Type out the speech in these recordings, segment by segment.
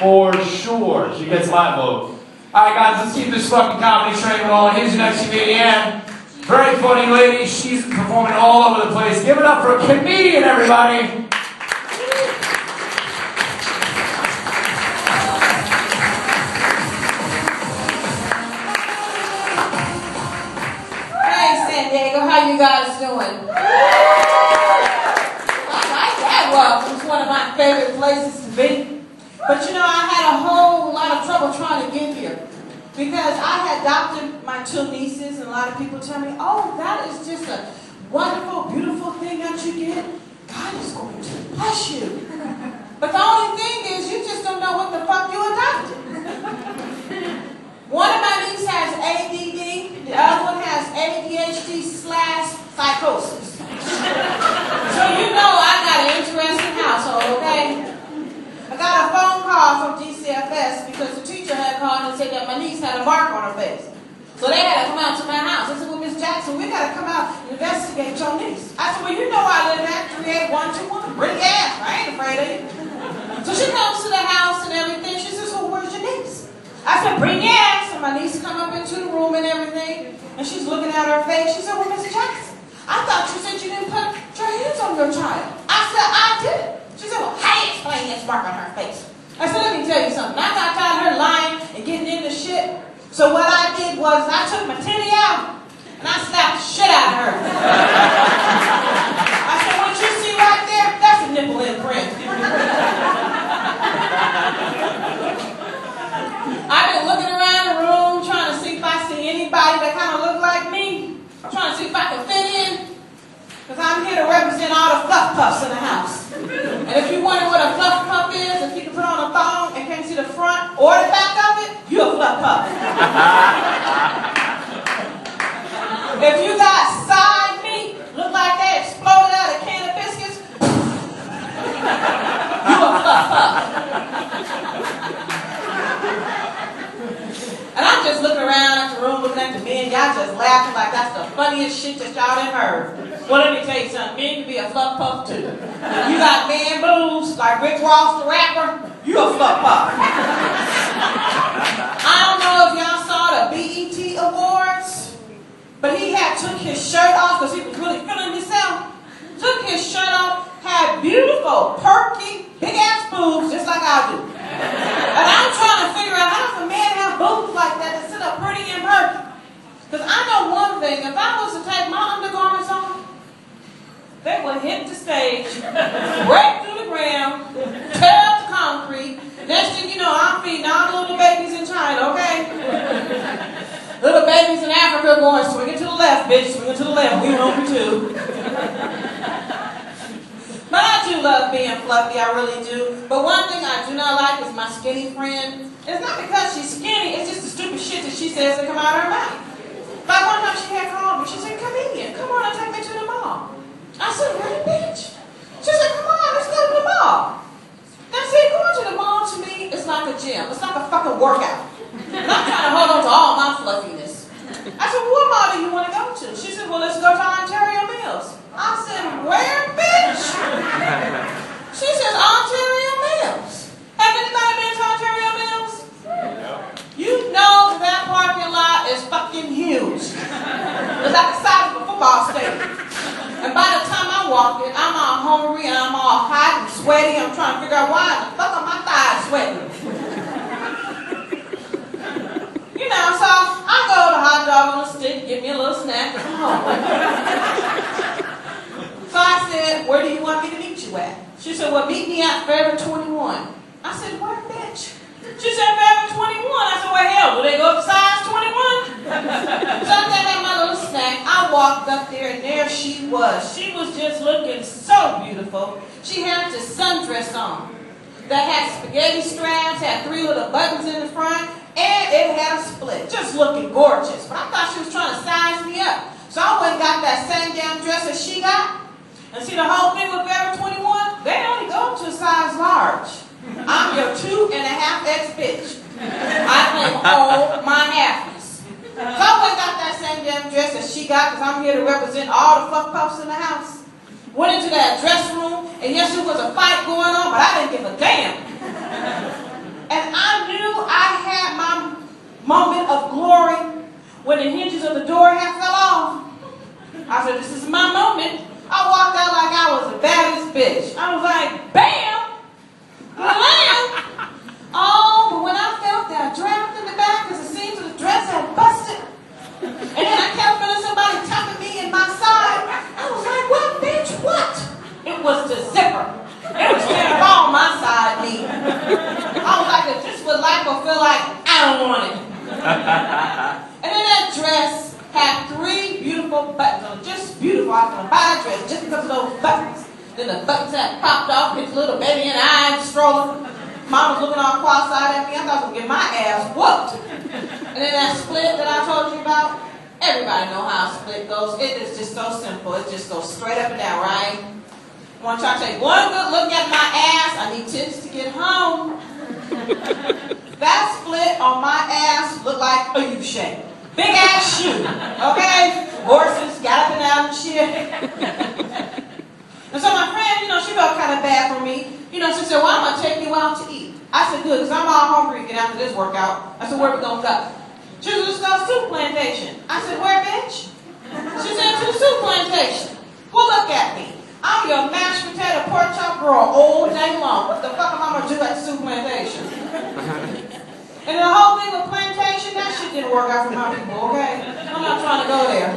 For sure. She gets my vote. Alright guys, let's keep this fucking comedy train rolling. Here's your next Kymedienne. Very funny lady. She's performing all over the place. Give it up for Kymedienne, everybody. Diego, how you guys doing? I like that one. It's one of my favorite places to be. But you know, I had a whole lot of trouble trying to get here because I had adopted my two nieces, and a lot of people tell me, "Oh, that is just a wonderful, beautiful thing that you get. God is going to bless you." But the only thing is, you just don't know what the fuck you adopted. One of my nieces has ADD, the other one has ADHD/psychosis. So you know I got an interesting household, okay? I got a phone call from DCFS because the teacher had called and said that my niece had a mark on her face. So they had to come out to my house. I said, "Well, Miss Jackson, we got to come out and investigate your niece." I said, "Well, you know I live at 38121. Bring your ass. I ain't afraid of you." So she comes to the house and everything. She says, "Well, where's your niece?" I said, "Bring your ass." And my niece come up into the room and everything, and she's looking at her face. She said, "Well, Miss Jackson, I thought you said you didn't put your hands on your child." I said, "I did." She said, "Well, how do you explain this mark on her face?" I said, "Let me tell you something. I got tired of her lying and getting into shit. So what I did was I took my titty out and I slapped the shit out of her." I said, "What you see right there, that's a nipple imprint." I've been looking around the room trying to see if I see anybody that kind of look like me. I'm trying to see if I can fit in. Because I'm here to represent all the fluff puffs in the house. And if you wonder what a fluff puff is, if you can put on a thong and can't see the front or the back of it, you're a fluff puff. If you got side meat, look like they exploded out of a can of biscuits, you're a fluff puff. And I'm just looking around at the room, looking at the men. Y'all just laughing like that's the funniest shit that y'all done heard. Well, let me tell you something. Men can be a fluff puff too. You got man boobs like Rick Ross the rapper, you a fluff puff. I don't know if y'all saw the BET Awards, but he had took his shirt off because he was really feeling himself. Took his shirt off, had beautiful, perky, big ass boobs just like I do. And I'm trying to figure out how does a man have boobs like that that sit up pretty and perky? Because I know one thing, if I was to take my undergarments off, they would hit the stage, break through the ground, tear up the concrete. Next thing you know, I'm feeding all the little babies in China, okay? Little babies in Africa going, swing it to the left, bitch, swing it to the left, we hungry too. But I do love being fluffy, I really do. But one thing I do not like is my skinny friend. It's not because she's skinny, it's just the stupid shit that she says that come out of her mouth. Like one time she had called me, she said, "Kymedienne, come on and take me to the mall." I said, "Really, bitch?" She said, "Come on, let's go to the mall." Now see, going to the mall to me is like a gym. It's like a fucking workout. And I'm trying to hold on to all my fluffiness. I said, "Well, what mall do you want to go to?" She said, "Well, let's go to Ontario Mills." I said, "Where, bitch?" She says, "Ontario Mills." Have anybody been to Ontario Mills? No. You know that parking lot is fucking huge. It's like the size of a football stadium. And by the time I walk in, I'm all hungry and I'm all hot and sweaty. I'm trying to figure out why the fuck are my thighs sweating. You know, so I go to hot dog on a stick, get me a little snack, and I'm hungry. So I said, "Where do you want me to meet you at?" She said, "Well, meet me at Forever 21. I said, "Where, bitch?" She said, "Forever 21. I said, "Well, hell, do they go up to size 21? So I had my little snack. I walked up there, and there she was. She was just looking so beautiful. She had this sundress on that had spaghetti straps, had 3 little buttons in the front, and it had a split. Just looking gorgeous. But I thought she was trying to size me up. So I went and got that same damn dress that she got. And see, the whole thing with Forever 21, they only go to a size large. I'm your 2.5X bitch. I claim all my halfness. So I went and got that same damn dress that she got because I'm here to represent all the fluff puffs in the house. Went into that dress room, and yes, there was a fight going on, but I didn't give a damn. And moment of glory when the hinges of the door had fell off. I said, this is my moment. I walked out like I was the baddest bitch. I was like, bam! Blam! Oh, but when I felt that draft in the back because the seams of the dress had busted, and then I kept feeling somebody tapping me in my side, I was like, what, bitch, what? It was the zipper. It was tearing all my side meat. I was like, if this what life will feel like, I don't want it. And then that dress had 3 beautiful buttons on it. Just beautiful. I was going to buy that dress just because of those buttons. Then the buttons had popped off, his little baby in the eye and stroller. Mom was looking all cross-eyed at me. I thought I was going to get my ass whooped. And then that split that I told you about, everybody know how a split goes. It is just so simple. It just goes straight up and down, right? I want y'all to take one good look at my ass. I need tits to get home. That split on my ass looked like a U-shape. Big ass shoe, okay? Horses, galloping out and shit. And so my friend, she felt kind of bad for me. She said, well, I'm going to take you out to eat. I said, good, because I'm all hungry again after this workout. I said, where we going to go? She said, let's go to Soup Plantation. I said, where, bitch? She said, to the Soup Plantation. Well, look at me. I'm your mashed potato pork chop girl all day long. What the fuck am I going to do at the Soup Plantation? And the whole thing with plantation, that shit didn't work out for my people, okay? I'm not trying to go there.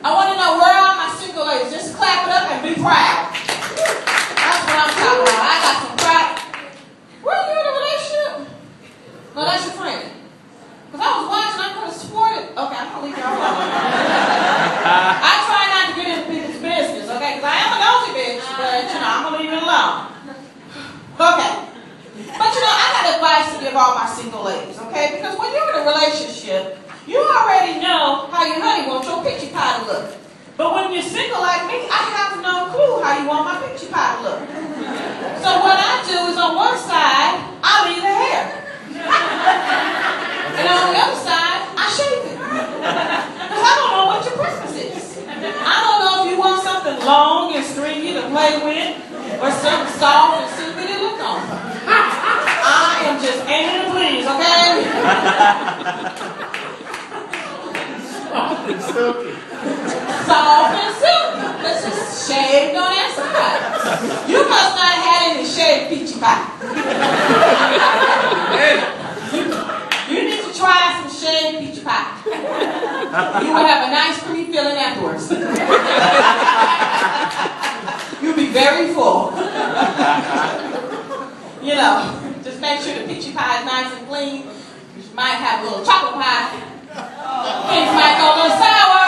I want to know where are my single ladies. Just clap it up and be proud. That's what I'm talking about. I got some pride. Were you in a relationship? No, that's your friend. Because I was watching, I could have sworn it. Okay, I'm going to leave y'all alone. I try not to get into people's business, okay? Because I am a nosy bitch, but, I'm going to leave it alone. Okay. But I got advice to give all my single ladies, okay? Because when you're in a relationship, you already know how your honey wants your peachy pie to look. But when you're single like me, I have no clue how you want my peachy pie to look. So what I do is on one side, I leave the hair. And on the other side, I shave it. Because I don't know what your preference is. I don't know if you want something long and stringy to play with, or something soft and silky to look on. I am just aiming to please, okay? Soft and silky. Soft and silky. Let's just shaved on that side. You must not have had any shaved peachy pie. You need to try some shaved peachy pie. You will have a nice creamy feeling afterwards. You'll be very full. Just make sure the peachy pie is nice and clean. You might have a little chocolate pie. Things might go a little sour.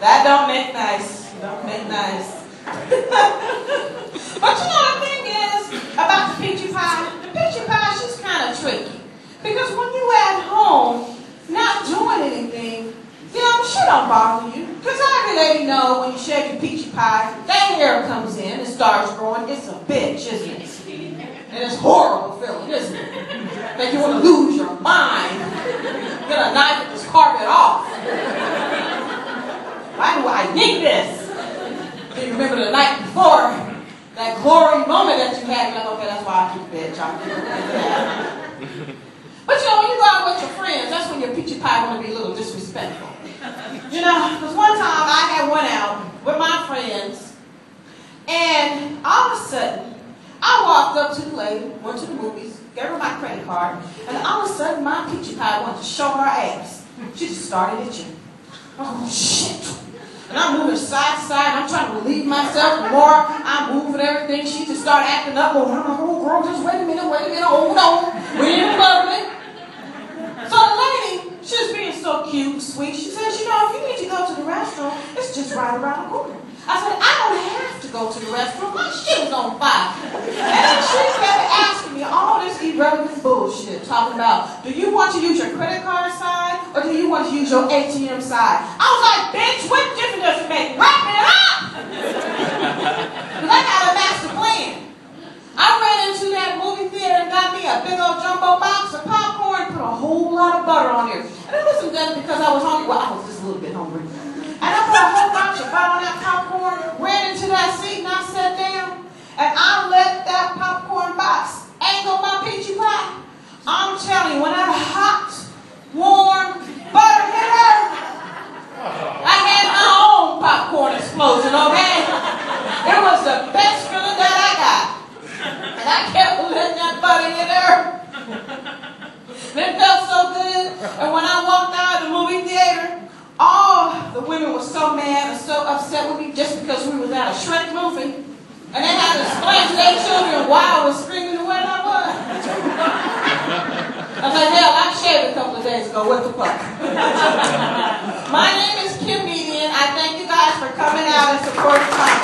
That don't make nice. Don't make nice. But the thing is about the peachy pie, she's kind of tricky. Because when you at home, not doing anything, shit don't bother you. Because every lady know when you shake your peachy pie, that hair comes in and starts growing. It's a bitch, isn't it? And it's a horrible feeling, isn't it? That you want to lose your mind. Get a knife and just carve it off. Why do I need this? Do you remember the night before? That glory moment that you had, you're like, okay, that's why I keep bitch. I keep that. But when you go out with your friends, that's when your peachy pie want to be a little disrespectful. Because one time I went out with my friends, and all of a sudden, I walked up to the lady, went to the movies, gave her my credit card, and all of a sudden my peachy pie wanted to show her ass. She just started itching. Oh, shit. And I'm moving side to side, and I'm trying to relieve myself. The more I'm moving everything, she just started acting up. Oh, I'm like, oh, girl, just wait a minute, hold on. We're in public. So the lady, she was being so cute and sweet. She says, if you need to go to the restroom, it's just right around the corner. I said, I don't have to go to the restroom. My shit was on fire. And then she kept asking me all this irrelevant bullshit, talking about, do you want to use your credit card side, or do you want to use your ATM side? I was like, bitch, what difference does it make? Wrap it up! Because I got a master plan. I ran into that movie theater and got me a big old jumbo box of popcorn, put a whole lot of butter on there. And it wasn't done because I was hungry. Well, I was just a little bit hungry. And I put a whole bunch of butter on that popcorn, ran into that seat, and I sat down, and I let that popcorn box angle my peachy pie. telling you, when that hot, warm butter hit her, I had my own popcorn explosion, okay? It was the best feeling that I got. And I kept letting that butter hit her. It felt so good. And when I walked out of the movie theater, all the women were so mad and so upset with me just because we was at a Shrek movie. And they had to explain to their children why I was screaming the way I was. I said, hell, I shaved a couple of days ago. What the fuck? My name is Kymedienne. I thank you guys for coming out and supporting my